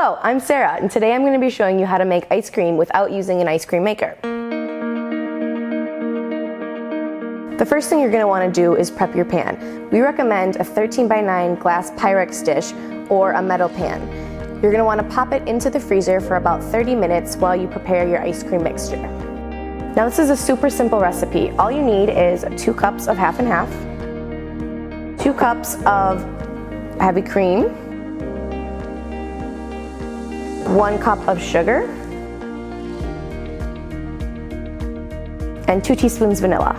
Hello, I'm Sarah, and today I'm going to be showing you how to make ice cream without using an ice cream maker. The first thing you're going to want to do is prep your pan. We recommend a 13x9 glass Pyrex dish or a metal pan. You're going to want to pop it into the freezer for about 30 minutes while you prepare your ice cream mixture. Now this is a super simple recipe. All you need is 2 cups of half and half, 2 cups of heavy cream, 1 cup of sugar, and 2 teaspoons vanilla.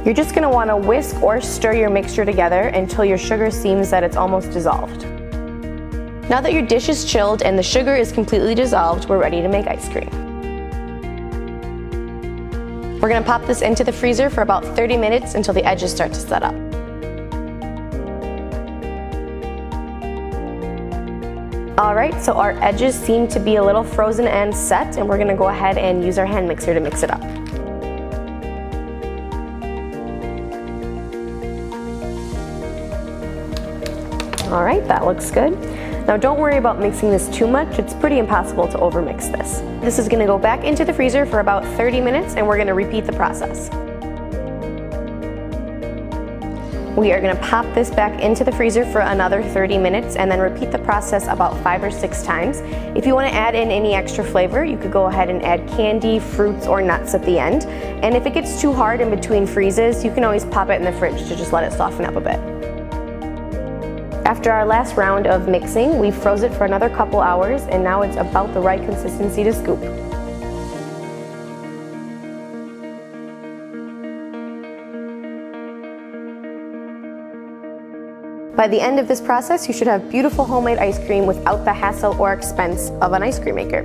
You're just going to want to whisk or stir your mixture together until your sugar seems that it's almost dissolved. Now that your dish is chilled and the sugar is completely dissolved, we're ready to make ice cream. We're going to pop this into the freezer for about 30 minutes until the edges start to set up. Alright, so our edges seem to be a little frozen and set, and we're going to go ahead and use our hand mixer to mix it up. Alright, that looks good. Now don't worry about mixing this too much, it's pretty impossible to overmix this. This is going to go back into the freezer for about 30 minutes and we're going to repeat the process. We are going to pop this back into the freezer for another 30 minutes and then repeat the process about 5 or 6 times. If you want to add in any extra flavor, you could go ahead and add candy, fruits, or nuts at the end. And if it gets too hard in between freezes, you can always pop it in the fridge to just let it soften up a bit. After our last round of mixing, we froze it for another couple hours and now it's about the right consistency to scoop. By the end of this process, you should have beautiful homemade ice cream without the hassle or expense of an ice cream maker.